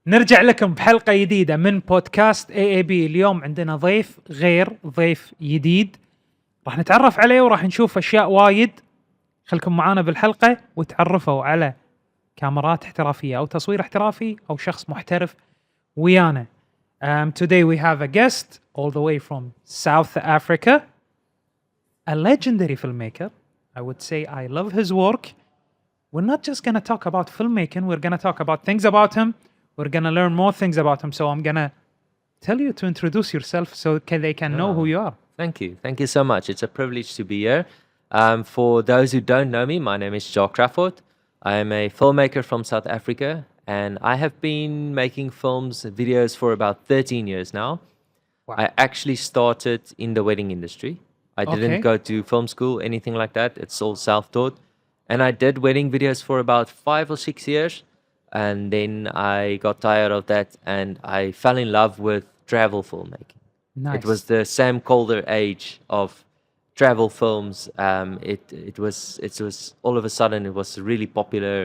نرجع لكم بحلقة جديدة من بودكاست AAB. اليوم عندنا ضيف جديد راح نتعرف عليه وراح نشوف أشياء وايد. خلكم معانا بالحلقة وتعرفوا على كاميرات احترافية أو تصوير احترافي أو شخص محترف ويانا. Today we have a guest all the way from South Africa, a legendary filmmaker. I would say I love his work. We're not just going to talk about filmmaking, we're going to talk about things about him. We're going to learn more things about him. So I'm going to tell you to introduce yourself so they can know who you are. Thank you. Thank you so much. It's a privilege to be here. For those who don't know me, my name is Kravford. I am a filmmaker from South Africa, and I have been making videos for about 13 years now. Wow. I actually started in the wedding industry. I didn't go to film school, anything like that. It's all self-taught. And I did wedding videos for about 5 or 6 years. And then I got tired of that and I fell in love with travel filmmaking. Nice. It was the Sam Calder age of travel films. It was all of a sudden it was really popular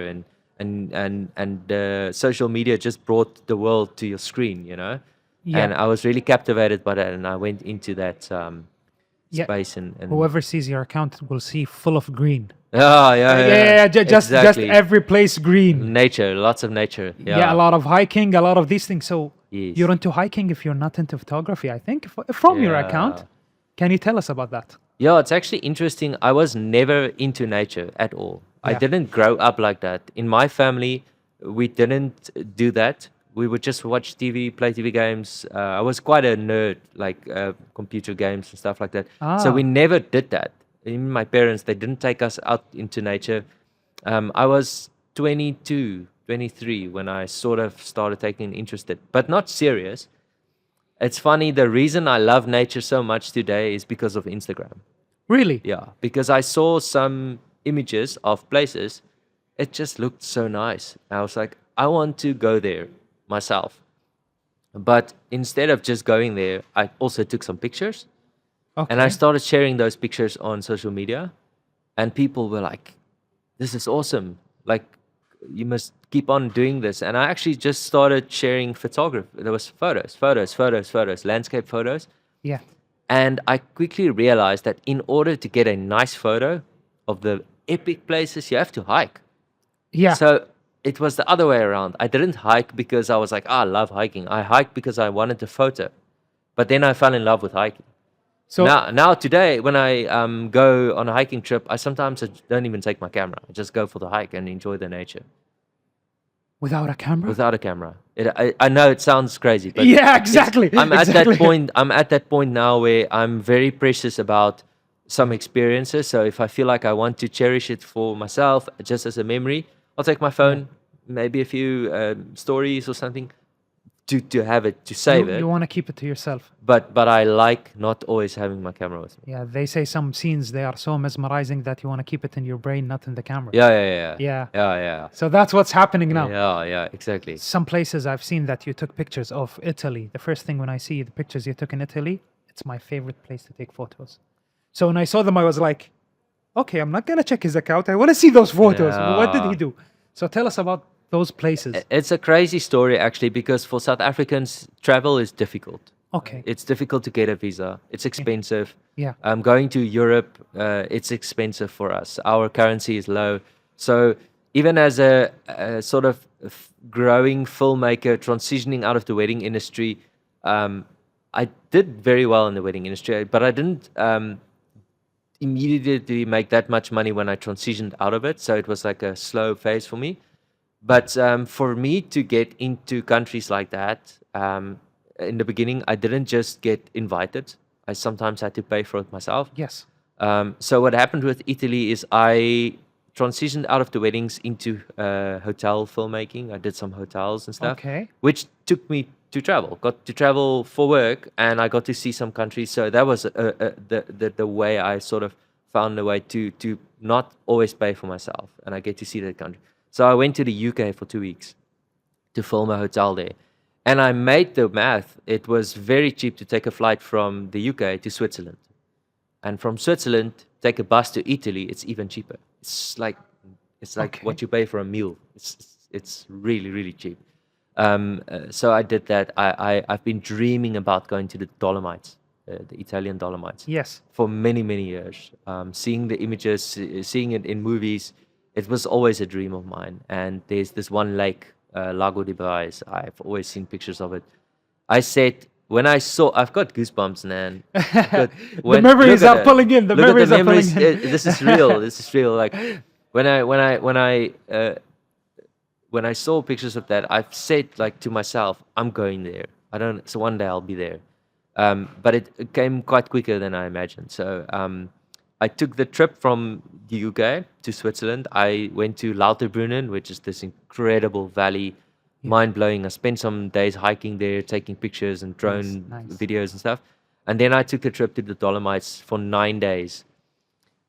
and social media just brought the world to your screen, you know. Yeah. And I was really captivated by that, and I went into that space. And whoever sees your account will see full of green. Oh, yeah. Just every place green. Nature, lots of nature. Yeah, a lot of hiking, a lot of these things. So Yes. you're into hiking if you're not into photography, I think, from your account. Can you tell us about that? Yeah, it's actually interesting. I was never into nature at all. I Yeah. didn't grow up like that. In my family, we didn't do that. We would just watch TV, play TV games. I was quite a nerd, like computer games and stuff like that. So we never did that. Even my parents, they didn't take us out into nature. I was 22, 23 when I sort of started taking interested, but not serious. It's funny, the reason I love nature so much today is because of Instagram. Really? Yeah, because I saw some images of places. It just looked so nice. I was like, I want to go there myself. But instead of just going there, I also took some pictures. Okay. And I started sharing those pictures on social media. And people were like, this is awesome. Like, you must keep on doing this. And I actually just started sharing photography. There was photos, landscape photos. Yeah. And I quickly realized that in order to get a nice photo of the epic places, you have to hike. Yeah. So it was the other way around. I didn't hike because I was like, I love hiking. I hiked because I wanted a photo. But then I fell in love with hiking. So now today, when I go on a hiking trip, I sometimes don't even take my camera. I just go for the hike and enjoy the nature. without a camera? Without a camera. I know it sounds crazy, but yeah, exactly. I'm at that point now where I'm very precious about some experiences. So if I feel like I want to cherish it for myself, just as a memory, I'll take my phone, maybe a few stories or something, to have it, to save it. You want to keep it to yourself. But I like not always having my camera with me. Yeah, they say some scenes, they are so mesmerizing that you want to keep it in your brain, not in the camera. Yeah. So that's what's happening now. Yeah, exactly. Some places I've seen that you took pictures of Italy. The first thing when I see the pictures you took in Italy, it's my favorite place to take photos. So when I saw them, I was like, okay, I'm not going to check his account. I want to see those photos. Yeah. What did he do? So tell us about those places. It's a crazy story, actually, because for South Africans, travel is difficult. Okay. It's difficult to get a visa. It's expensive. Yeah. Going to Europe, it's expensive for us. Our currency is low. So even as a sort of growing filmmaker, transitioning out of the wedding industry, I did very well in the wedding industry, but I didn't immediately make that much money when I transitioned out of it. So it was like a slow phase for me. But for me to get into countries like that, in the beginning, I didn't just get invited. I sometimes had to pay for it myself. Yes. So what happened with Italy is I transitioned out of the weddings into hotel filmmaking. I did some hotels and stuff, which took me to travel. Got to travel for work, and I got to see some countries. So that was the way I sort of found a way to not always pay for myself, and I get to see that country. So I went to the UK for 2 weeks to film a hotel there. And I made the math. It was very cheap to take a flight from the UK to Switzerland. And from Switzerland, take a bus to Italy, it's even cheaper. It's like what you pay for a meal. It's really, really cheap. So I did that. I've been dreaming about going to the Dolomites, the Italian Dolomites, Yes. for many, many years. Seeing the images, seeing it in movies, it was always a dream of mine. And there's this one lake, Lago di Brais. I've always seen pictures of it. I said, when I saw, I've got goosebumps, man. The memories are pulling in. The look memories at the are pulling memories. in. This is real. This is real. Like when I saw pictures of that, I've said like to myself, I'm going there. So one day I'll be there. But it came quite quicker than I imagined. So I took the trip from the UK to Switzerland. I went to Lauterbrunnen, which is this incredible valley, mind-blowing. I spent some days hiking there, taking pictures and drone videos and stuff. And then I took the trip to the Dolomites for 9 days.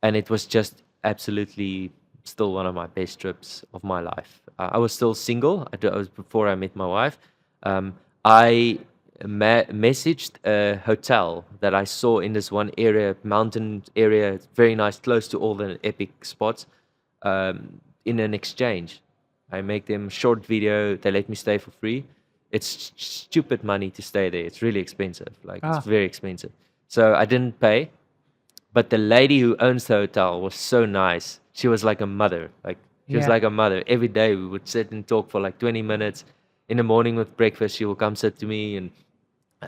And it was just absolutely still one of my best trips of my life. I was still single. I was before I met my wife. I messaged a hotel that I saw in this one area, mountain area, very nice, close to all the epic spots, in an exchange. I make them short video. They let me stay for free. It's stupid money to stay there. It's really expensive. It's very expensive. So I didn't pay. But the lady who owns the hotel was so nice. She was like a mother. She was like a mother. Every day we would sit and talk for like 20 minutes. In the morning with breakfast, she will come sit to me, and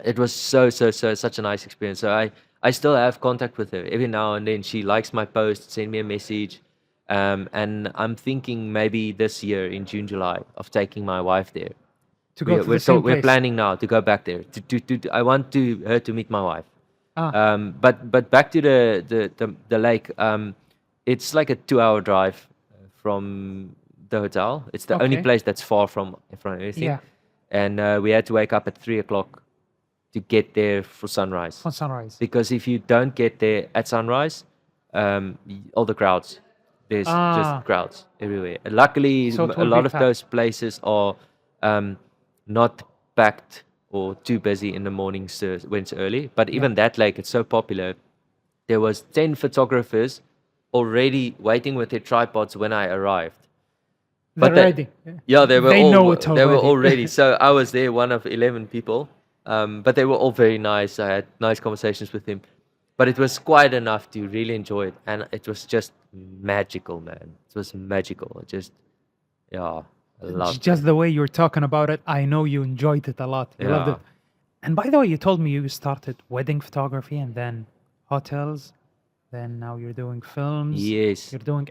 it was such a nice experience. So I still have contact with her every now and then. She likes my post, send me a message, and I'm thinking maybe this year in June, July of taking my wife there. To go to the same place. We're planning now to go back there. I want her to meet my wife. But back to the lake. It's like a 2-hour drive from the hotel. It's the only place that's far from everything. Yeah. And we had to wake up at 3:00 to get there for sunrise. For sunrise. Because if you don't get there at sunrise, all the crowds, there's just crowds everywhere. And luckily, a lot of those places are not packed or too busy in the mornings when it's early. But even that lake, it's so popular. There was 10 photographers already waiting with their tripods when I arrived. They're ready. Yeah, they were all ready. So I was there, one of 11 people. But they were all very nice. I had nice conversations with them. But it was quite enough to really enjoy it. And it was just magical, man. It was magical. I loved just the way you're talking about it, I know you enjoyed it a lot. You loved it. And by the way, you told me you started wedding photography and then hotels. Then now you're doing films. Yes. You're doing...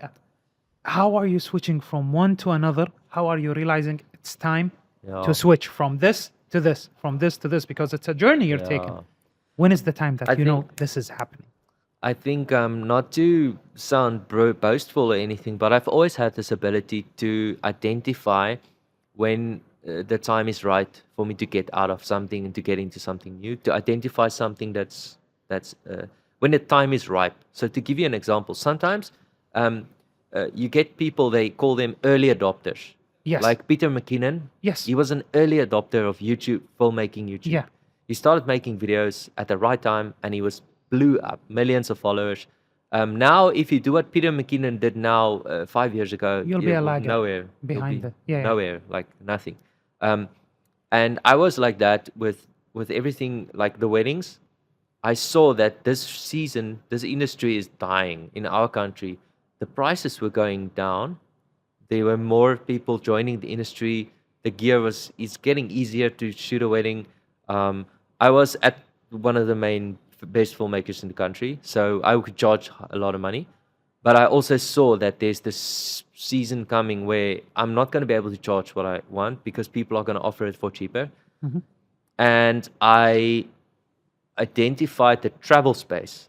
How are you switching from one to another? How are you realizing it's time to switch from this to this, from this to this? Because it's a journey you're taking. When is the time that this is happening? I think not to sound boastful or anything, but I've always had this ability to identify when the time is right for me to get out of something and to get into something new, to identify something that's when the time is ripe. So to give you an example, sometimes you get people, they call them early adopters. Yes. Like Peter McKinnon. Yes. He was an early adopter of YouTube, filmmaking YouTube. Yeah. He started making videos at the right time and he blew up, millions of followers. Now, if you do what Peter McKinnon did now 5 years ago, you'll be a lagger nowhere. behind it. Nowhere, like nothing. And I was like that with everything, like the weddings. I saw that this season, this industry is dying in our country. The prices were going down. There were more people joining the industry. The gear it's getting easier to shoot a wedding. I was at one of the best filmmakers in the country, so I could charge a lot of money. But I also saw that there's this season coming where I'm not going to be able to charge what I want because people are going to offer it for cheaper. Mm-hmm. And I identified the travel space.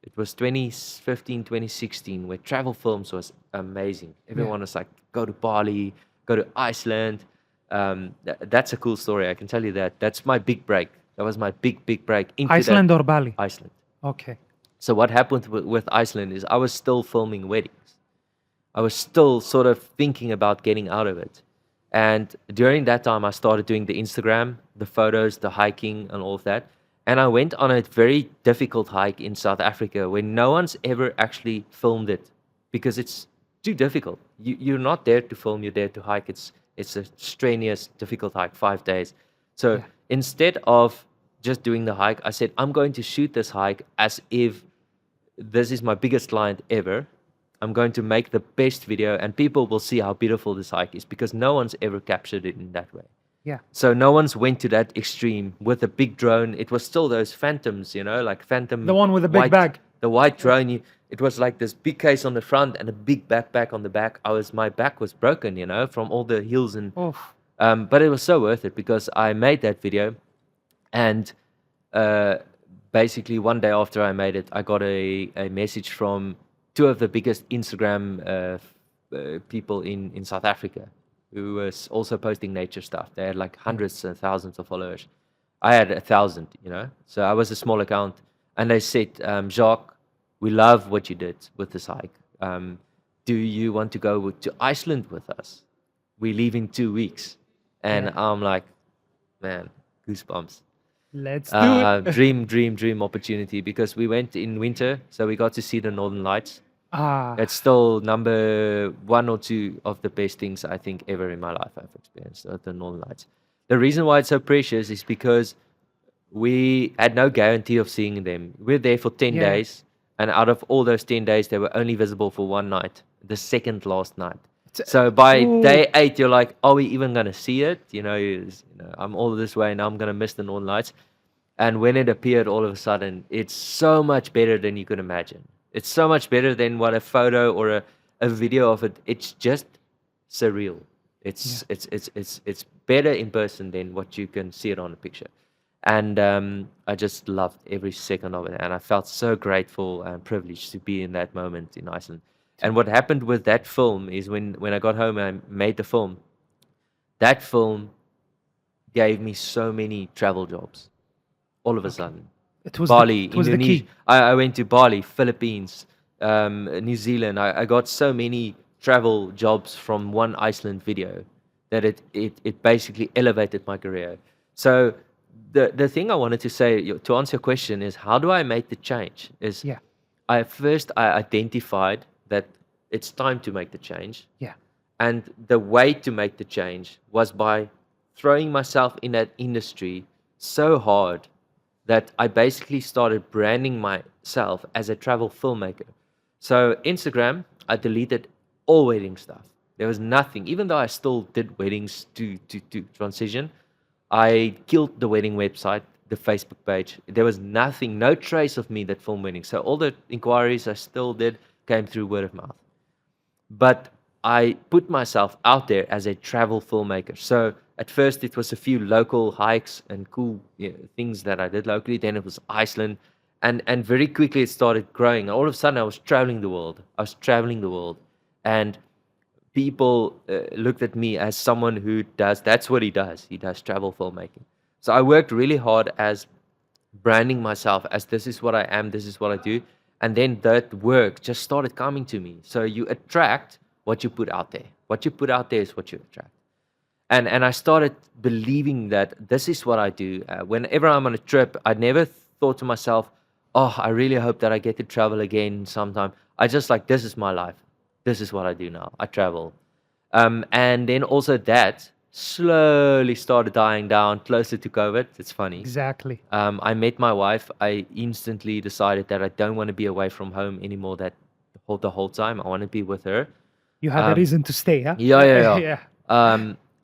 It was 2015, 2016, where travel films was amazing. Everyone was like, go to Bali, go to Iceland. That's a cool story. I can tell you that. That's my big break. That was my big break. Into Iceland or Bali? Iceland. Okay. So what happened with Iceland is I was still filming weddings. I was still sort of thinking about getting out of it. And during that time, I started doing the Instagram, the photos, the hiking, and all of that. And I went on a very difficult hike in South Africa where no one's ever actually filmed it because it's too difficult. You're not there to film, you're there to hike. It's It's a strenuous, difficult hike, 5 days. So instead of just doing the hike, I said, I'm going to shoot this hike as if this is my biggest client ever. I'm going to make the best video, and people will see how beautiful this hike is, because no one's ever captured it in that way. Yeah. So no one's went to that extreme with a big drone. It was still those phantoms, like phantom. The one with the big bag. The white drone. It was like this big case on the front and a big backpack on the back. My back was broken, from all the hills and. But it was so worth it, because I made that video, and basically one day after I made it, I got a message from two of the biggest Instagram people in South Africa, who was also posting nature stuff. They had like hundreds and thousands of followers. I had 1,000, so I was a small account. And they said, Jacques, we love what you did with this hike. Do you want to go to Iceland with us? We leave in 2 weeks. And I'm like, man, goosebumps. Let's do it. Dream opportunity, because we went in winter, so we got to see the Northern Lights. It's still number 1 or 2 of the best things I think ever in my life I've experienced, the Northern Lights. The reason why it's so precious is because we had no guarantee of seeing them. We were there for 10 days, and out of all those 10 days, they were only visible for one night, the second last night. So by day 8, you're like, are we even going to see it? I'm all this way, and I'm going to miss the Northern Lights. And when it appeared all of a sudden, it's so much better than you could imagine. It's so much better than what a photo or a video of it. It's just surreal. It's better in person than what you can see it on a picture. And I just loved every second of it. And I felt so grateful and privileged to be in that moment in Iceland. And what happened with that film is when I got home and I made the film, that film gave me so many travel jobs all of a sudden. It was Bali, it was Indonesia. the key. I went to Bali, Philippines, New Zealand. I got so many travel jobs from one Iceland video that it basically elevated my career. So the thing I wanted to say, to answer your question, is how do I make the change? I identified that it's time to make the change. Yeah. And the way to make the change was by throwing myself in that industry so hard that I basically started branding myself as a travel filmmaker. So Instagram, I deleted all wedding stuff. There was nothing, even though I still did weddings to transition. I killed the wedding website, the Facebook page. There was nothing, no trace of me that filmed weddings. So all the inquiries I still did came through word of mouth. But I put myself out there as a travel filmmaker. So at first it was a few local hikes and cool things that I did locally. Then it was Iceland. And very quickly it started growing. All of a sudden I was traveling the world. And people looked at me as someone who that's what he does. He does travel filmmaking. So I worked really hard as branding myself as this is what I am, this is what I do. And then that work just started coming to me. So you attract what you put out there. What you put out there is what you attract. And I started believing that this is what I do. Whenever I'm on a trip, I never thought to myself, oh, I really hope that I get to travel again sometime. I just like, this is my life. This is what I do now. I travel. And then also that slowly started dying down closer to COVID. It's funny. Exactly. I met my wife. I instantly decided that I don't want to be away from home anymore the whole time. I want to be with her. You had a reason to stay, huh? Yeah.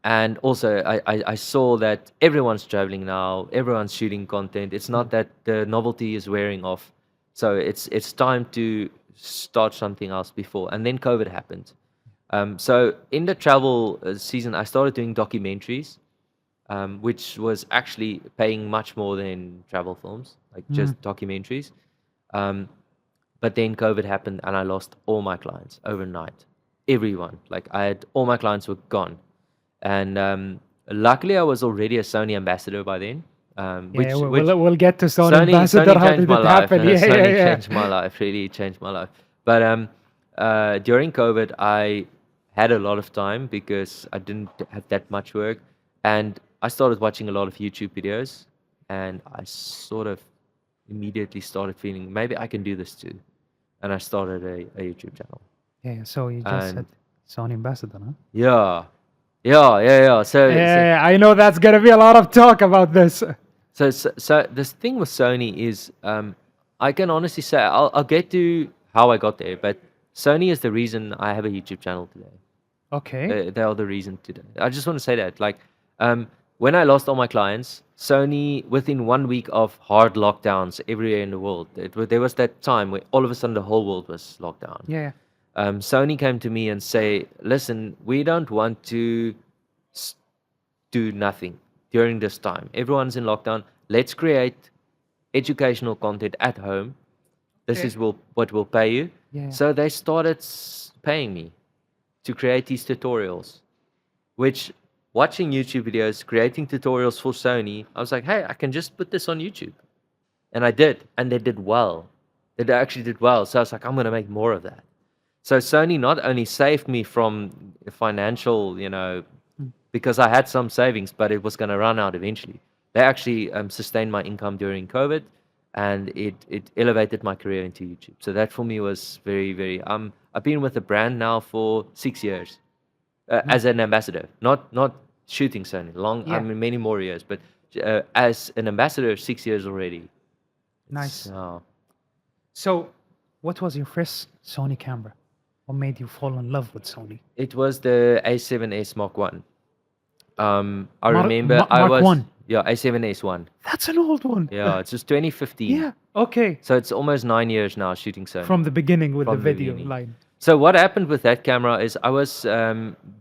And also, I saw that everyone's traveling now. Everyone's shooting content. It's not that the novelty is wearing off. So it's time to start something else before. And then COVID happened. So in the travel season, I started doing documentaries, which was actually paying much more than travel films, like just documentaries. But then COVID happened and I lost all my clients overnight. Everyone. Like all my clients were gone. And luckily I was already a Sony ambassador by then. We'll get to Sony ambassador. Sony How changed did my it life. happen? Sony changed my life, really changed my life. But during COVID, I had a lot of time because I didn't have that much work. And I started watching a lot of YouTube videos. And I sort of immediately started feeling, maybe I can do this too. And I started a YouTube channel. Yeah, so you just said Sony ambassador, huh? Yeah. Yeah. Yeah, I know that's gonna be a lot of talk about this. So this thing with Sony is, I can honestly say I'll get to how I got there, but Sony is the reason I have a YouTube channel today. Okay. They are the reason today. I just want to say that, like, when I lost all my clients, Sony, within 1 week of hard lockdowns everywhere in the world, there was that time where all of a sudden the whole world was locked down. Yeah. Sony came to me and say, listen, we don't want to do nothing during this time. Everyone's in lockdown. Let's create educational content at home. This is what will pay you. Yeah. So they started paying me to create these tutorials, which, watching YouTube videos, creating tutorials for Sony, I was like, hey, I can just put this on YouTube. And I did, and they did well. They actually did well. So I was like, I'm going to make more of that. So Sony not only saved me from financial, because I had some savings, but it was going to run out eventually. They actually sustained my income during COVID, and it elevated my career into YouTube. So that for me was very, very... I've been with the brand now for 6 years as an ambassador, not shooting Sony. Many more years, but as an ambassador, 6 years already. Nice. So, what was your first Sony camera? What made you fall in love with Sony? It was the A7S Mark 1. I remember Mark 1? Yeah, A7S1. That's an old one. Yeah, it's just 2015. Yeah, okay. So it's almost 9 years now shooting Sony. From the beginning with the video line. So what happened with that camera is I was,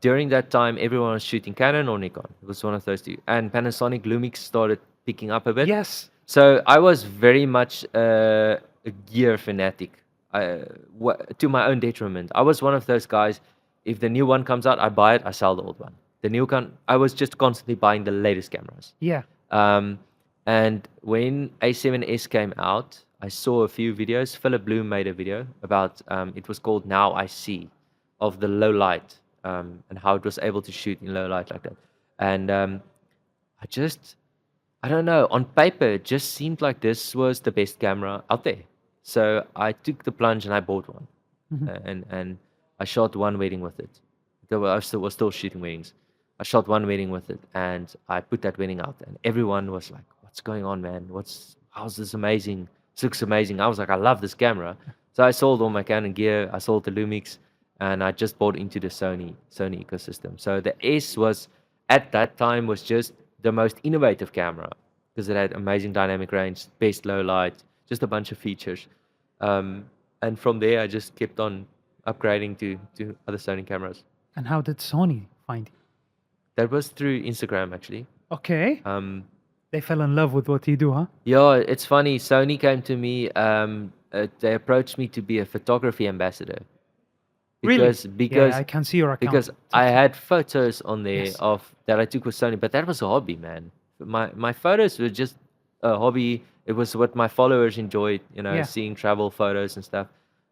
during that time, everyone was shooting Canon or Nikon. It was one of those two. And Panasonic Lumix started picking up a bit. Yes. So I was very much a gear fanatic, to my own detriment. I was one of those guys, if the new one comes out, I buy it, I sell the old one. I was just constantly buying the latest cameras. Yeah. And when A7S came out, I saw a few videos. Philip Bloom made a video about, it was called Now I See, of the low light, and how it was able to shoot in low light like that. And I don't know, on paper, it just seemed like this was the best camera out there. So I took the plunge and I bought one. And I shot one wedding with it. I was still shooting weddings. I shot one wedding with it, and I put that wedding out, and everyone was like, what's going on, man? How's this amazing? This looks amazing. I was like, I love this camera. So I sold all my Canon gear, I sold the Lumix, and I just bought into the Sony ecosystem. So the S was, at that time, was just the most innovative camera, because it had amazing dynamic range, best low light, just a bunch of features. And from there, I just kept on upgrading to other Sony cameras. And how did Sony find you? That was through Instagram, actually. Okay. They fell in love with what you do, huh? Yeah, it's funny. Sony came to me. They approached me to be a photography ambassador. Because yeah, I can see your account. Because I had photos on there that I took with Sony, but that was a hobby, man. My photos were just a hobby. It was what my followers enjoyed, seeing travel photos and stuff.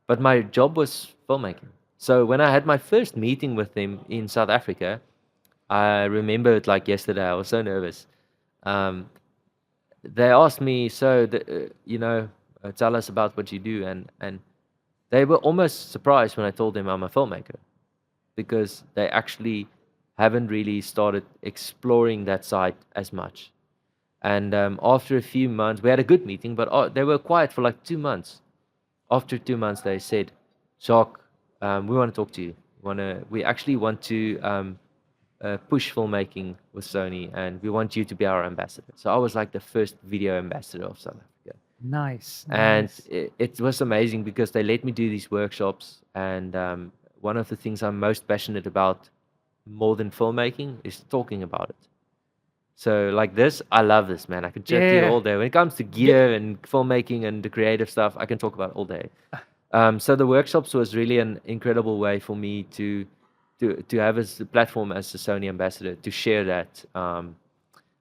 But my job was filmmaking. So when I had my first meeting with them in South Africa, I remember it like yesterday. I was so nervous. They asked me, tell us about what you do. And they were almost surprised when I told them I'm a filmmaker, because they actually haven't really started exploring that side as much. And after a few months, we had a good meeting, but they were quiet for like 2 months. After 2 months, they said, Jacques, we want to talk to you. We actually want to push filmmaking with Sony, and we want you to be our ambassador. So I was like the first video ambassador of South Africa. Nice. And it was amazing, because they let me do these workshops. And one of the things I'm most passionate about, more than filmmaking, is talking about it. So like this, I love this, man. I could chat to you all day. When it comes to gear and filmmaking and the creative stuff, I can talk about it all day. So the workshops was really an incredible way for me to have as a platform as a Sony ambassador, to share that.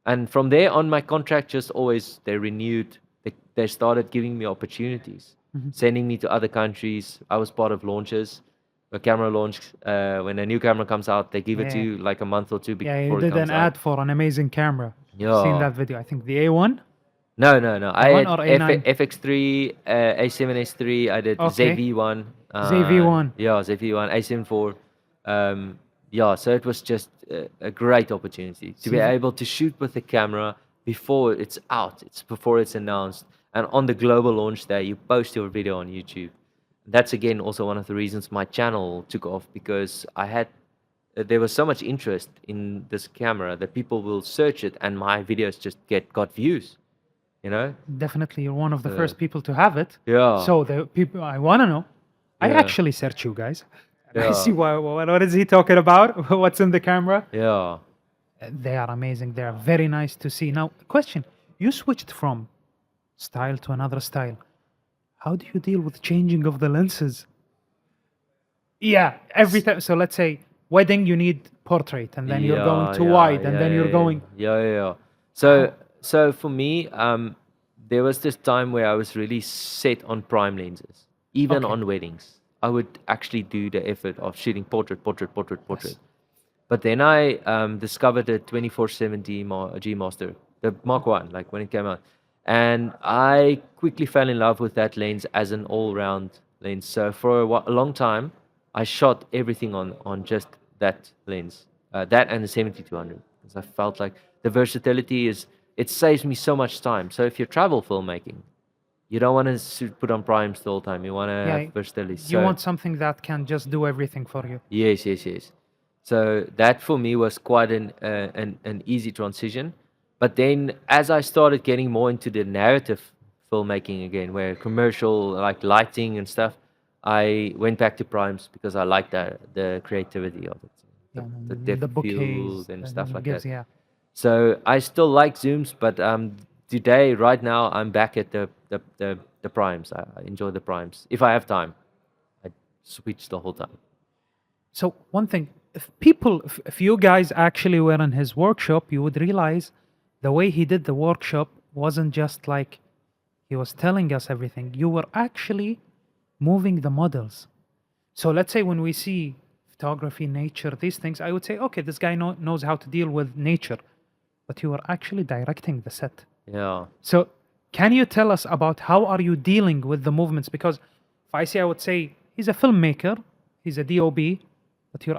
And from there on, my contract just always, they renewed. They started giving me opportunities, sending me to other countries. I was part of launches. A camera launch, when a new camera comes out, they give it to you like a month or two before it comes out. Yeah, you did an ad for an amazing camera. Yeah. I've seen that video. I think the A1? No. I had A9? FX3, A7S3. I did ZV1. ZV1. Yeah, ZV1, A7 IV. So it was just a great opportunity to be able to shoot with the camera before it's out, before it's announced, and on the global launch day, you post your video on YouTube. That's again also one of the reasons my channel took off, because there was so much interest in this camera that people will search it, and my videos just got views. Definitely, you're one of the first people to have it. Yeah. So the people I want to know, I actually search you guys. I see what is he talking about? What's in the camera? Yeah. They are amazing. They are very nice to see. Now, question: you switched from style to another style. How do you deal with changing of the lenses? Yeah, every time. So let's say wedding, you need portrait, and then you're going to wide, and then you're going. Yeah. So for me, there was this time where I was really set on prime lenses, even on weddings. I would actually do the effort of shooting portrait. Yes. But then I discovered the 24-70 G Master, the Mark 1, like when it came out. And I quickly fell in love with that lens as an all-round lens. So for a long time, I shot everything on just that lens, that and the 70-200. Because I felt like the versatility it saves me so much time. So if you're travel filmmaking, you don't want to put on primes the whole time. You want to have versatility. You want something that can just do everything for you. Yes. So that for me was quite an easy transition. But then as I started getting more into the narrative filmmaking again, where commercial, like lighting and stuff, I went back to primes because I liked the creativity of it. The depth of field and stuff like that. Yeah. So I still like zooms, but today, right now, I'm back at the primes. I enjoy the primes. If I have time, I switch the whole time. So one thing, if you guys actually were in his workshop, you would realize the way he did the workshop wasn't just like he was telling us everything. You were actually moving the models. So let's say when we see photography, nature, these things, I would say, okay, this guy knows how to deal with nature. But you were actually directing the set. Yeah. So can you tell us about how are you dealing with the movements? Because if I say, I would say he's a filmmaker, he's a DOB, but you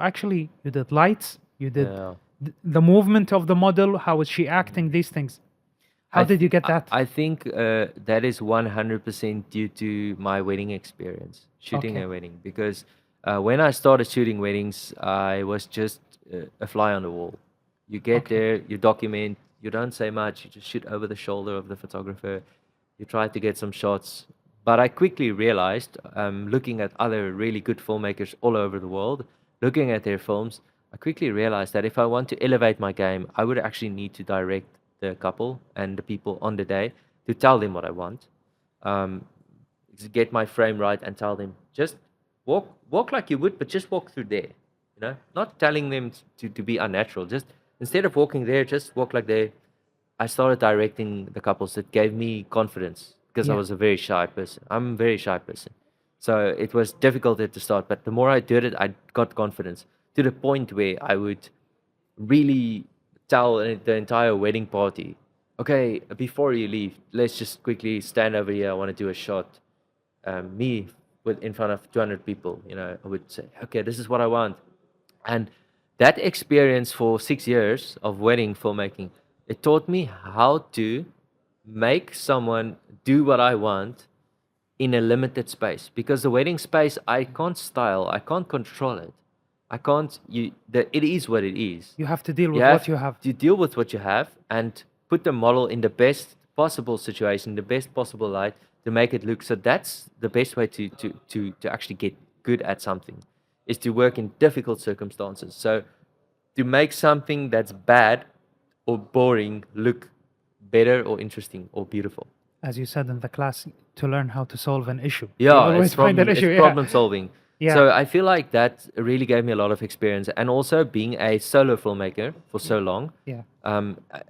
did lights, you did the movement of the model, how is she acting, these things. How did you get that? I think that is 100% due to my wedding experience, shooting a wedding. Because when I started shooting weddings, I was just a fly on the wall. You get there, you document, you don't say much, you just shoot over the shoulder of the photographer, you try to get some shots. But I quickly realized, looking at other really good filmmakers all over the world, looking at their films, I quickly realized that if I want to elevate my game, I would actually need to direct the couple and the people on the day to tell them what I want, get my frame right and tell them, just walk like you would, but just walk through there, not telling them to be unnatural, just instead of walking there, just walk like there. I started directing the couples. That gave me confidence because I was a very shy person. I'm a very shy person. So it was difficult at the start, but the more I did it, I got confidence to the point where I would really tell the entire wedding party, okay, before you leave, let's just quickly stand over here. I want to do a shot. Me in front of 200 people, I would say, okay, this is what I want. And that experience for 6 years of wedding filmmaking, it taught me how to make someone do what I want in a limited space. Because the wedding space, I can't style, I can't control it. I can't, it is what it is. You have to deal with what you have. You deal with what you have and put the model in the best possible situation, the best possible light to make it look. So that's the best way to actually get good at something, is to work in difficult circumstances. So to make something that's bad or boring look better or interesting or beautiful. As you said in the class, to learn how to solve an issue. Yeah, it's problem solving. Yeah. So I feel like that really gave me a lot of experience. And also being a solo filmmaker for so long,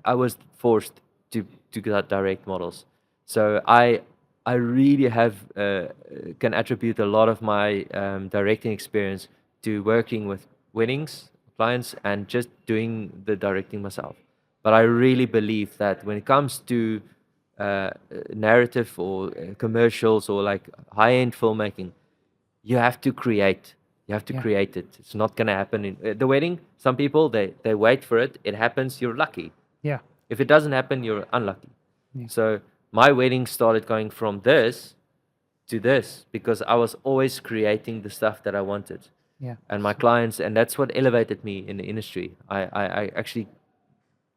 I was forced to direct models. So I really can attribute a lot of my directing experience to working with weddings, clients, and just doing the directing myself. But I really believe that when it comes to narrative or commercials or like high-end filmmaking, you have to create. You have to create it. It's not going to happen in the wedding. Some people, they wait for it. It happens, you're lucky. Yeah. If it doesn't happen, you're unlucky. Yeah. So my wedding started going from this to this because I was always creating the stuff that I wanted. Yeah. And my clients, and that's what elevated me in the industry. I actually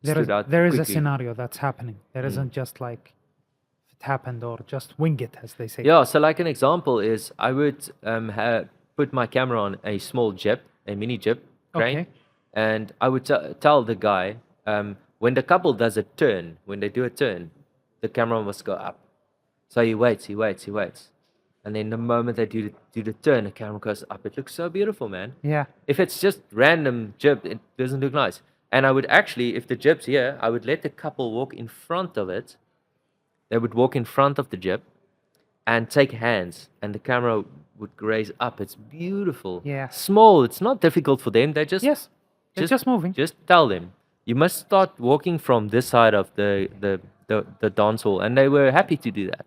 stood out there is a quickly. scenario that's happening. There isn't just like it happened or just wing it, as they say. Yeah, so like an example is I would put my camera on a small jib, a mini jib crane, Okay. and I would tell the guy when the couple does a turn, when they do a turn, the camera must go up. So he waits, and then the moment they do the turn, the camera goes up. It looks so beautiful, man. Yeah. If it's just random jib, it doesn't look nice. And I would actually, if the jib's here, I would let the couple walk in front of it. They would walk in front of the jib and take hands, and the camera would raise up. It's beautiful. Yeah. Small. It's not difficult for them. They just Yes. They're just moving. Just tell them you must start walking from this side of the dance hall, and they were happy to do that.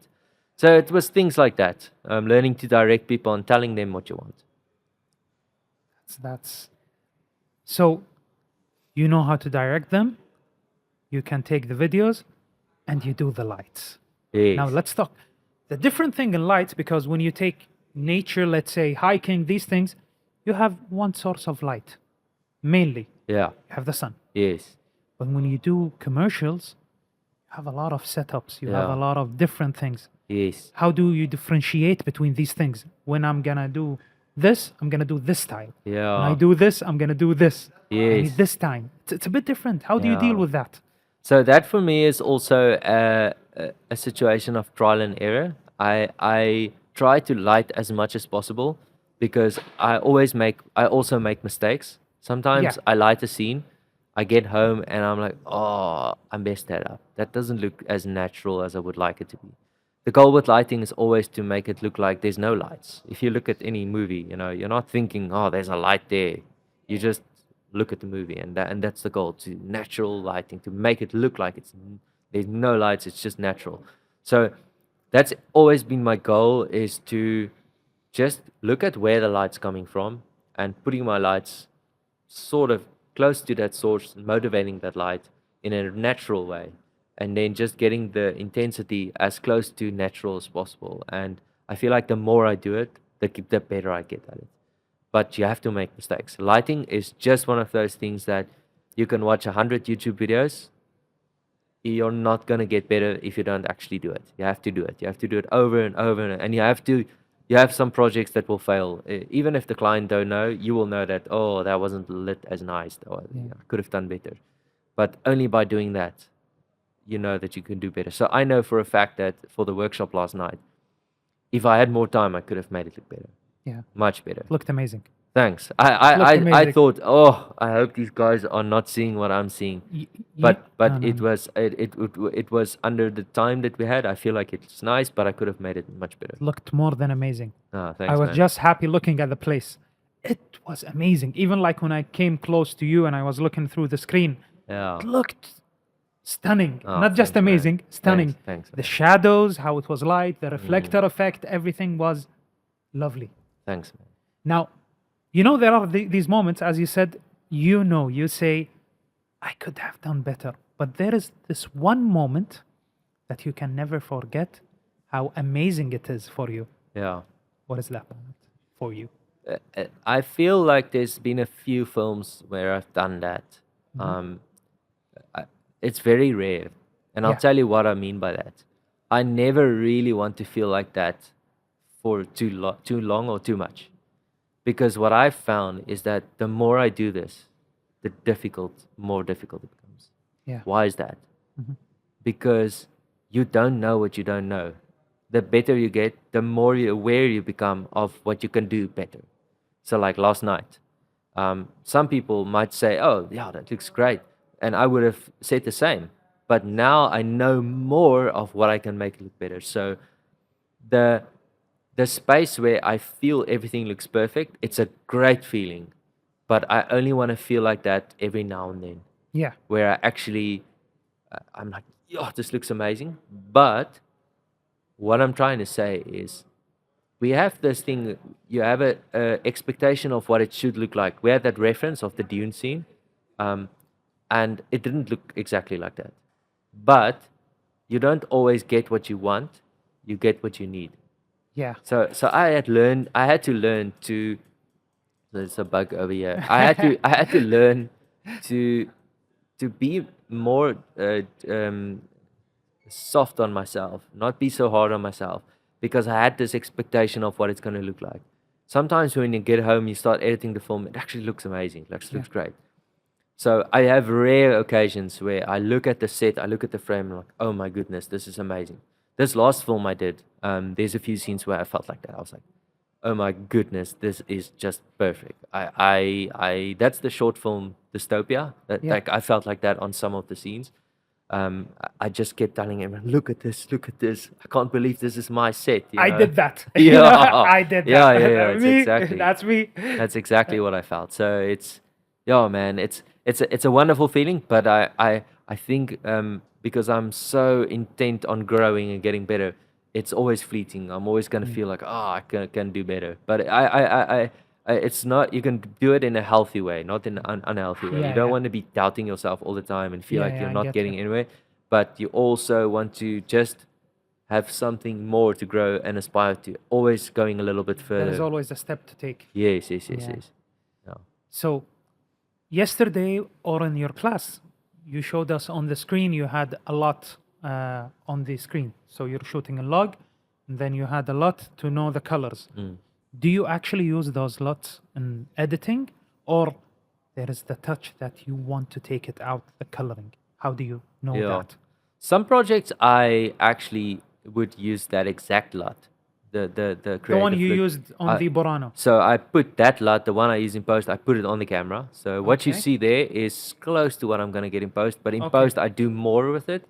So it was things like that. Learning to direct people and telling them what you want. That's so you know how to direct them, you can take the videos, and you do the lights. Yes. Now let's talk the different thing in lights, because when you take nature, let's say hiking, these things, you have one source of light mainly. Yeah. You have the sun. Yes. But when you do commercials, you have a lot of setups, you have Yeah. a lot of different things. Yes. How do you differentiate between these things? When I'm gonna do this, I'm gonna do this style. Yeah. When I do this, I'm gonna do this. I need Yes. this time. It's a bit different. How do you deal Yeah. with that? So that for me is also a situation of trial and error. I try to light as much as possible because I also make mistakes. Sometimes Yeah. I light a scene, I get home and I'm like, oh, I messed that up. That doesn't look as natural as I would like it to be. The goal with lighting is always to make it look like there's no lights. If you look at any movie, you're not thinking, oh, there's a light there. You just look at the movie, and that's the goal, to natural lighting, to make it look like there's no lights, it's just natural. So that's always been my goal, is to just look at where the light's coming from and putting my lights sort of close to that source, motivating that light in a natural way, and then just getting the intensity as close to natural as possible. And I feel like the more I do it, the better I get at it. But you have to make mistakes. Lighting is just one of those things that you can watch 100 YouTube videos. You're not going to get better if you don't actually do it. You have to do it. You have to do it over and over. And you have some projects that will fail. Even if the client don't know, you will know that, oh, that wasn't lit as nice. Or, I could have done better. But only by doing that, you know that you can do better. So I know for a fact that for the workshop last night, if I had more time, I could have made it look better. Yeah. Much better. Looked amazing. Thanks. Looked I amazing. thought, oh, I hope these guys are not seeing what I'm seeing. But it was under the time that we had. I feel like it's nice, but I could have made it much better. Looked more than amazing. Ah, thanks, I was man. just happy looking at the place. It was amazing. Even like when I came close to you and I was looking through the screen, Yeah. it looked stunning. Oh, Not just thanks, man. amazing, stunning. Thanks. The shadows, how it was light, the reflector effect, everything was lovely. Thanks, man. Now, there are these moments, as you said, you say, I could have done better. But there is this one moment that you can never forget how amazing it is for you. Yeah. What is that moment for you? I feel like there's been a few films where I've done that. It's very rare. And I'll tell you what I mean by that. I never really want to feel like that for too long or too much. Because what I've found is that the more I do this, the more difficult it becomes. Yeah. Why is that? Because you don't know what you don't know. The better you get, the more aware you become of what you can do better. So like last night, some people might say, oh, yeah, that looks great. And I would have said the same. But now I know more of what I can make it look better. So the space where I feel everything looks perfect, it's a great feeling. But I only want to feel like that every now and then. Yeah. Where I actually, I'm like, yeah, this looks amazing. But what I'm trying to say is, we have this thing. You have a expectation of what it should look like. We had that reference of the dune scene, and it didn't look exactly like that. But you don't always get what you want. You get what you need. Yeah. So I had to learn to. There's a bug over here. I had to learn to be more soft on myself, not be so hard on myself, because I had this expectation of what it's going to look like. Sometimes when you get home, you start editing the film, it actually looks amazing. It actually looks great. So I have rare occasions where I look at the set, I look at the frame, and like, oh my goodness, this is amazing. This last film I did, there's a few scenes where I felt like that. I was like, oh my goodness, this is just perfect. That's the short film Dystopia. Like I felt like that on some of the scenes. I just kept telling him, look at this. I can't believe this is my set. I did that. Yeah, I did that. Yeah. Me, Exactly. that's me. That's exactly what I felt. So it's, man, it's a wonderful feeling. But I think because I'm so intent on growing and getting better, it's always fleeting. I'm always gonna feel like, I can do better. But I it's not. You can do it in a healthy way, not in an unhealthy way. You don't want to be doubting yourself all the time and feel like you're not getting anywhere. But you also want to just have something more to grow and aspire to. Always going a little bit further. There's always a step to take. Yes. Yeah. So, yesterday or in your class, you showed us on the screen. You had a lot on the screen. So you're shooting a log, and then you had a lot to know the colors. Do you actually use those lots in editing, or there is the touch that you want to take it out, the coloring? How do you know that? Some projects I actually would use that exact LUT. The one you look. used on the Burano. So I put that LUT, the one I use in post, I put it on the camera. So what you see there is close to what I'm going to get in post. But in post, I do more with it.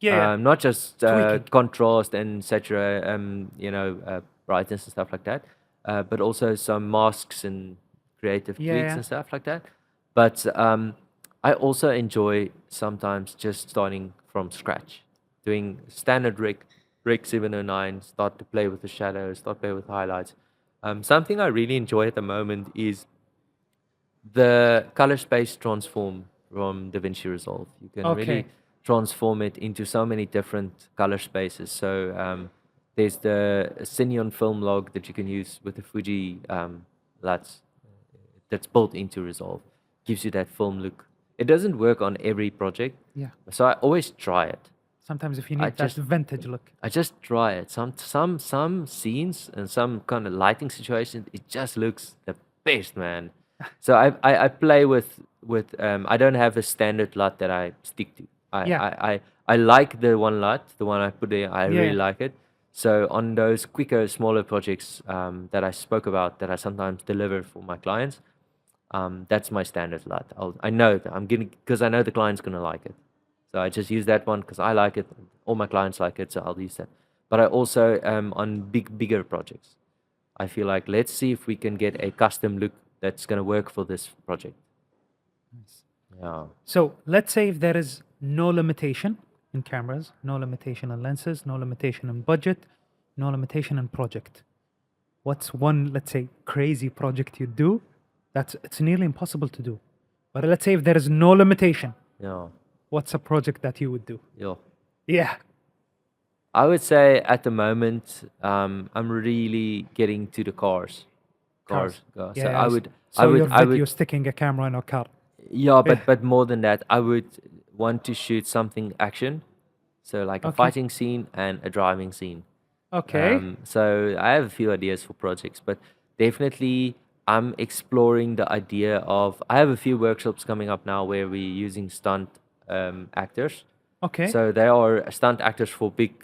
Not just contrast and saturate, brightness and stuff like that. But also some masks and creative tweaks and stuff like that. But I also enjoy sometimes just starting from scratch, doing standard Rec 709, start to play with the shadows, start play with highlights. Something I really enjoy at the moment is the color space transform from DaVinci Resolve. You can really transform it into so many different color spaces. So there's the Cineon film log that you can use with the Fuji LUTs that's built into Resolve. Gives you that film look. It doesn't work on every project. So I always try it. Sometimes if you need that vintage look. I just try it. Some scenes and some kind of lighting situations, it just looks the best, man. So I play with I don't have a standard LUT that I stick to. I like the one LUT, the one I put there. I really like it. So on those quicker, smaller projects that I spoke about, that I sometimes deliver for my clients, that's my standard LUT. I know that because I know the client's gonna like it. So I just use that one because I like it. All my clients like it, so I'll use that. But I also on bigger projects, I feel like let's see if we can get a custom look that's gonna work for this project. Nice. Yeah. So let's say if there is no limitation in cameras, no limitation in lenses, no limitation in budget, no limitation in project. What's one, let's say, crazy project you do it's nearly impossible to do? But let's say if there is no limitation. What's a project that you would do? Yeah. I would say at the moment, I'm really getting to the cars. So you're sticking a camera in a car. Yeah, but more than that, I would want to shoot something action. So like a fighting scene and a driving scene. So I have a few ideas for projects, but definitely I'm exploring the idea of, I have a few workshops coming up now where we're using stunt actors. So they are stunt actors for big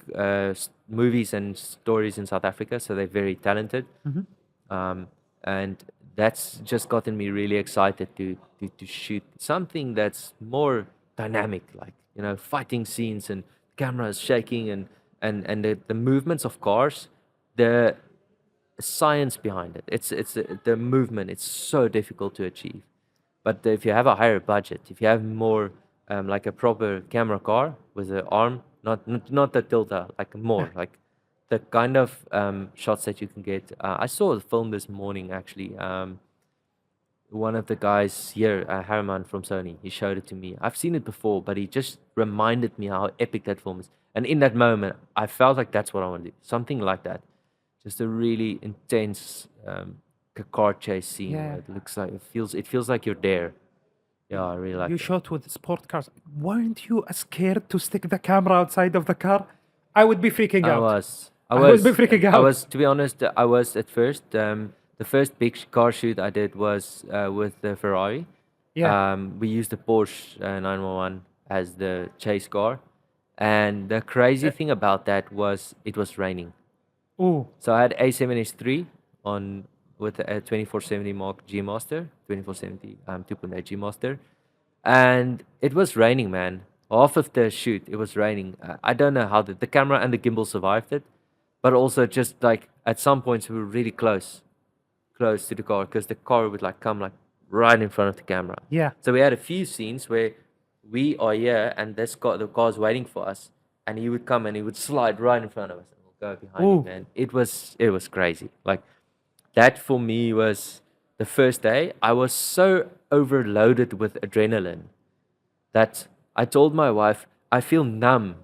movies and stories in South Africa. So they're very talented. And that's just gotten me really excited to shoot something that's more dynamic, like, fighting scenes and cameras shaking and the movements of cars, the science behind it. It's the movement. It's so difficult to achieve. But if you have a higher budget, if you have more like a proper camera car with an arm, not the tilter, like more like the kind of shots that you can get. I saw a film this morning actually. One of the guys here, Harriman from Sony, he showed it to me. I've seen it before, but he just reminded me how epic that film is. And in that moment, I felt like that's what I want to do. Something like that. Just a really intense car chase scene. Yeah. Where it looks like it feels like you're there. Yeah, I really like You it. shot with sport cars. Weren't you scared to stick the camera outside of the car? I would be freaking out. I would be freaking out. I was, to be honest, I was at first. The first big car shoot I did was with the Ferrari. Yeah. We used the Porsche 911 as the chase car. And the crazy thing about that was it was raining. Ooh. So I had A7S3 on with a 2470 Mark G Master, 2470 2.8 G Master. And it was raining, man. Half of the shoot, it was raining. I don't know how the camera and the gimbal survived it. But also just like at some points we were really close to the car because the car would like come like right in front of the camera. Yeah. So we had a few scenes where we are here and the car's waiting for us, and he would come and he would slide right in front of us and we'll go behind him, man. It was crazy. Like that for me was the first day. I was so overloaded with adrenaline that I told my wife I feel numb.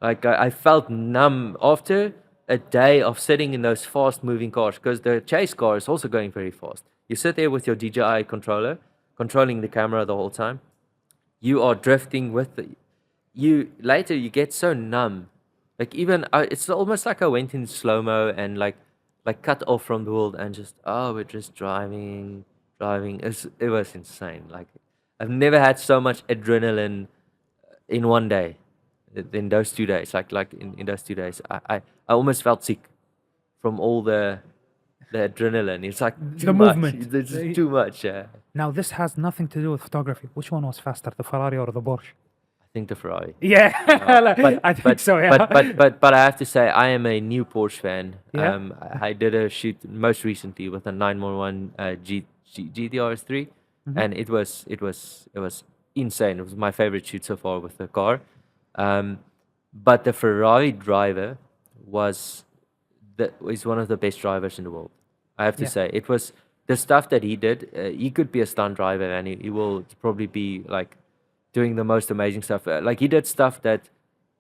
Like I felt numb after a day of sitting in those fast-moving cars because the chase car is also going very fast. You sit there with your DJI controller, controlling the camera the whole time. You are drifting with later you get so numb. Like even it's almost like I went in slow-mo and like cut off from the world and just we're just driving. It was insane. Like I've never had so much adrenaline in one day. In those 2 days, like in those 2 days, I almost felt sick from all the adrenaline. It's like The movement. It's too much. Yeah. Now this has nothing to do with photography. Which one was faster, the Ferrari or the Porsche? I think the Ferrari. Yeah. I think so. Yeah. But I have to say I am a new Porsche fan. Yeah. I did a shoot most recently with a 911 GTR3, and it was insane. It was my favorite shoot so far with the car. But the Ferrari driver is one of the best drivers in the world. I have to say, it was the stuff that he did. He could be a stunt driver, and he will probably be like doing the most amazing stuff. Like he did stuff that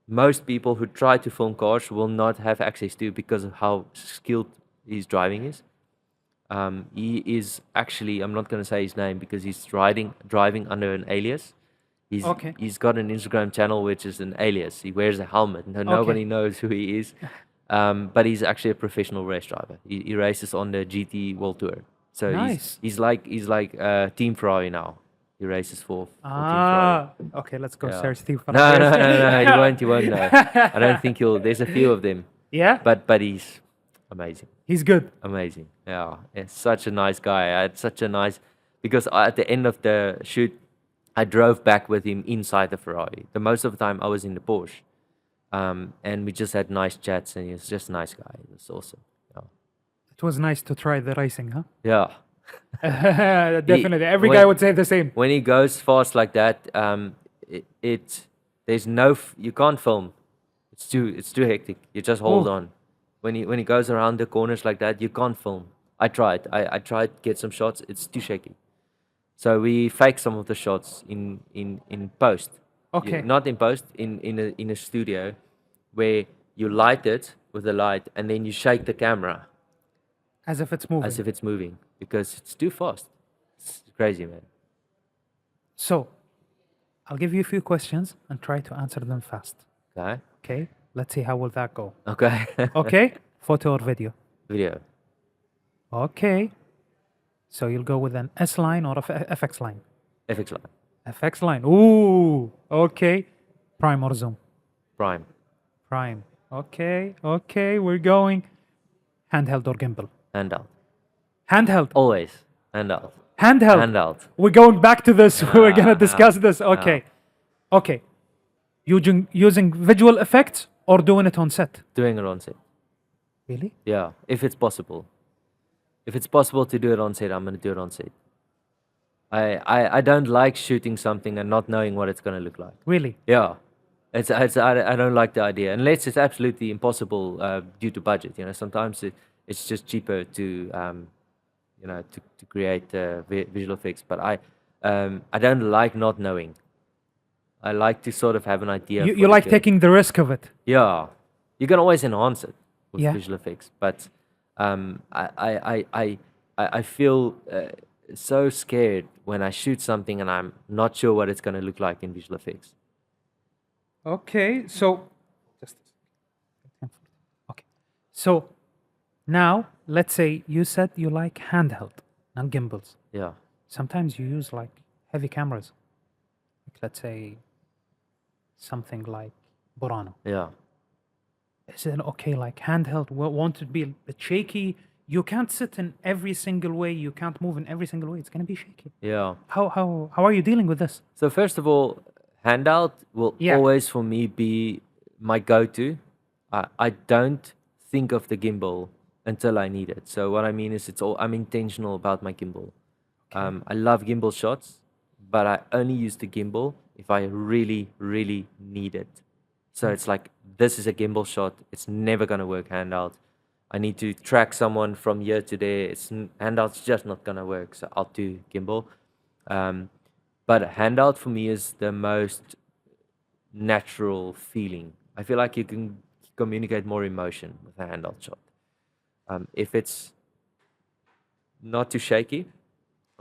most people who try to film cars will not have access to because of how skilled his driving is. He is actually, I'm not going to say his name because he's driving under an alias. He's got an Instagram channel which is an alias. He wears a helmet. Nobody knows who he is. But he's actually a professional race driver. He races on the GT World Tour. So nice. he's like Team Ferrari now. He races for Team Ferrari. Okay, let's go search Team Ferrari. No, he won't know. I don't think there's a few of them. Yeah? But he's amazing. He's good. Amazing. Yeah. It's such a nice guy. I had such a nice, because at the end of the shoot, I drove back with him inside the Ferrari. The most of the time I was in the Porsche. And we just had nice chats, and he was just a nice guy. It was awesome. Yeah. It was nice to try the racing, huh? Yeah. Definitely. Every guy would say the same. When he goes fast like that, there's you can't film. It's too hectic. You just hold on. When he goes around the corners like that, you can't film. I tried. I tried to get some shots. It's too shaky. So we fake some of the shots in post. Okay. Not in post, in a studio where you light it with a light and then you shake the camera. As if it's moving. As if it's moving. Because it's too fast. It's crazy, man. So, I'll give you a few questions and try to answer them fast. Okay? Let's see how will that go. Okay. Okay? Photo or video? Video. Okay. So you'll go with an S line or a FX line? FX line. FX line. Ooh. Okay. Prime or zoom? Prime. Prime. Okay. We're going. Handheld or gimbal? Handheld. Handheld. Always. Handheld. Handheld. We're going back to this. We're going to discuss this. Okay. Using visual effects or doing it on set? Doing it on set. Really? Yeah, if it's possible. If it's possible to do it on set, I'm going to do it on set. I don't like shooting something and not knowing what it's going to look like. Really? Yeah. I don't like the idea unless it's absolutely impossible due to budget. Sometimes it's just cheaper to to create visual effects. But I don't like not knowing. I like to sort of have an idea. You like taking the risk of it. Yeah, you can always enhance it with Yeah. visual effects, but I feel so scared when I shoot something and I'm not sure what it's going to look like in visual effects. Okay, so so now let's say you said you like handheld and gimbals. Yeah, Sometimes you use like heavy cameras. Like, let's say something like Burano. yeah. Is it okay like handheld? Won't it be a bit shaky? You can't sit in every single way. You can't move in every single way. It's gonna be shaky. Yeah. How are you dealing with this? So first of all, handout will Yeah. always for me be my go-to. I don't think of the gimbal until I need it. So what I mean is I'm intentional about my gimbal. I love gimbal shots, but I only use the gimbal if I really, really need it. So it's like, this is a gimbal shot. It's never going to work handout. I need to track someone from here to there. Handout's just not going to work. So I'll do gimbal. But handout for me is the most natural feeling. I feel like you can communicate more emotion with a handout shot. If it's not too shaky,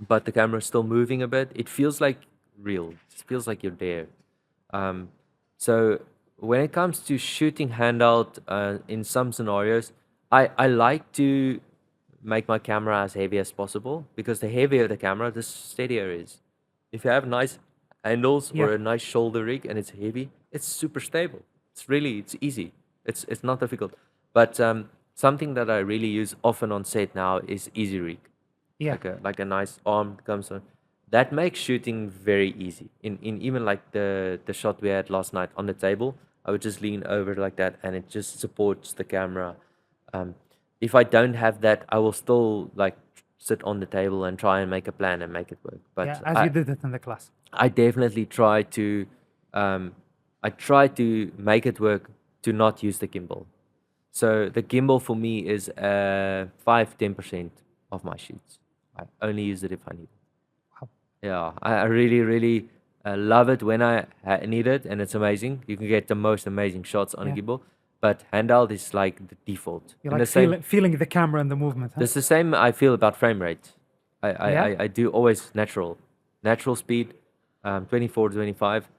but the camera is still moving a bit, it feels like real. It feels like you're there. So when it comes to shooting handout in some scenarios, I like to make my camera as heavy as possible, because the heavier the camera, the steadier it is. If you have nice handles or a nice shoulder rig and it's heavy, it's super stable. It's easy. It's not difficult. But something that I really use often on set now is easy rig. Yeah. Like a nice arm comes on. That makes shooting very easy. In even like the shot we had last night on the table, I would just lean over like that and it just supports the camera. If I don't have that, I will still like sit on the table and try and make a plan and make it work. But Yeah, as you did it in the class. I definitely try to make it work to not use the gimbal. So the gimbal for me is 5-10% of my shoots. I only use it if I need it. Wow. Yeah, I really, really love it when I need it, and it's amazing. You can get the most amazing shots on a gimbal, but handheld is like the default. You And like feeling the camera and the movement, huh? It's the same I feel about frame rate. I do always natural speed, 24 to 25,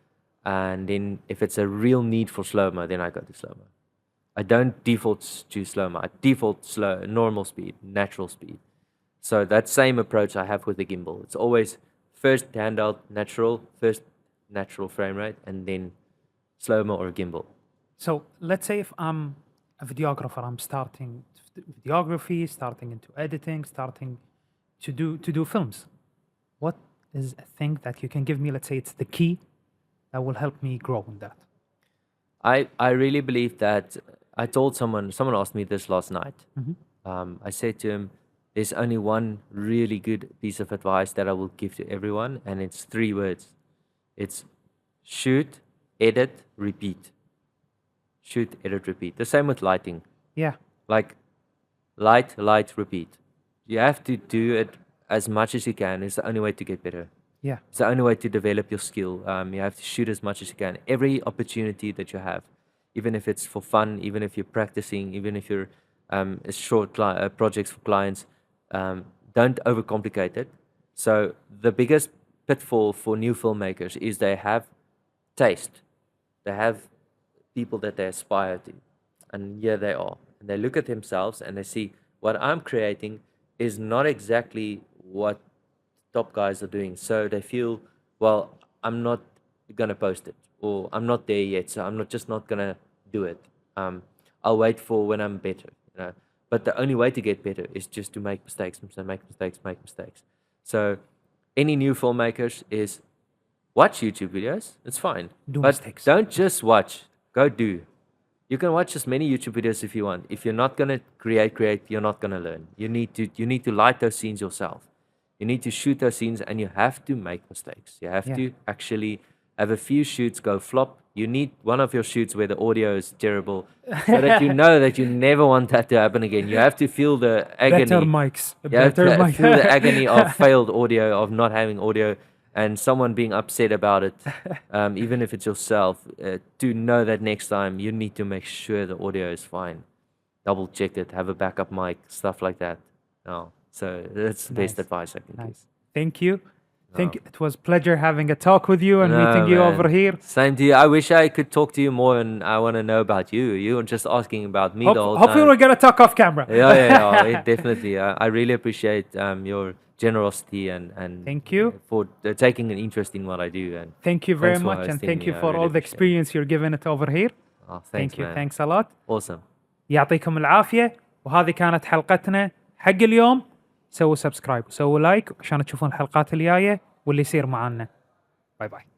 and then if it's a real need for slow-mo, then I go to slow-mo. I don't default to slow-mo. I default normal speed, natural speed. So that same approach I have with the gimbal. It's always first handheld first natural frame rate, and then slow-mo or gimbal. So let's say if I'm a videographer, I'm starting videography, starting into editing, starting to do films. What is a thing that you can give me? Let's say it's the key that will help me grow in that. I really believe that. I told someone asked me this last night. I said to him, there's only one really good piece of advice that I will give to everyone, and it's 3 words. It's shoot, edit, repeat. Shoot, edit, repeat. The same with lighting. Yeah. Like light, repeat. You have to do it as much as you can. It's the only way to get better. Yeah. It's the only way to develop your skill. You have to shoot as much as you can. Every opportunity that you have, even if it's for fun, even if you're practicing, even if you're short projects for clients, don't overcomplicate it. So the biggest pitfall for new filmmakers is they have taste. They have people that they aspire to. And here they are. And they look at themselves and they see what I'm creating is not exactly what top guys are doing. So they feel, well, I'm not going to post it, or I'm not there yet, so I'm not going to do it. I'll wait for when I'm better, you know. But the only way to get better is just to make mistakes. So any new filmmakers is watch YouTube videos. It's fine. Do but mistakes. Don't just watch. Go do. You can watch as many YouTube videos if you want. If you're not gonna create, you're not gonna learn. You need to light those scenes yourself. You need to shoot those scenes, and you have to make mistakes. You have to actually have a few shoots go flop, You need one of your shoots where the audio is terrible, so that you know that you never want that to happen again. You have to feel the agony. Better mics. You have to feel the agony of failed audio, of not having audio, and someone being upset about it, even if it's yourself. To know that next time you need to make sure the audio is fine. Double check it. Have a backup mic. Stuff like that. So that's the best advice I can give. Thank you. It was a pleasure having a talk with you and meeting you over here. Same to you. I wish I could talk to you more, and I want to know about you. You were just asking about me the whole time. Hopefully we're going to talk off camera. Yeah, definitely. I really appreciate your generosity and thank you for taking an interest in what I do. And thank you very much, and thank you for all the experience you're giving it over here. Thank you. Thanks a lot. Awesome. يعطيكم العافية. وهذه كانت حلقتنا حق اليوم. سووا سبسكرايب وسووا لايك عشان تشوفون الحلقات الجاية واللي يصير معنا. باي باي.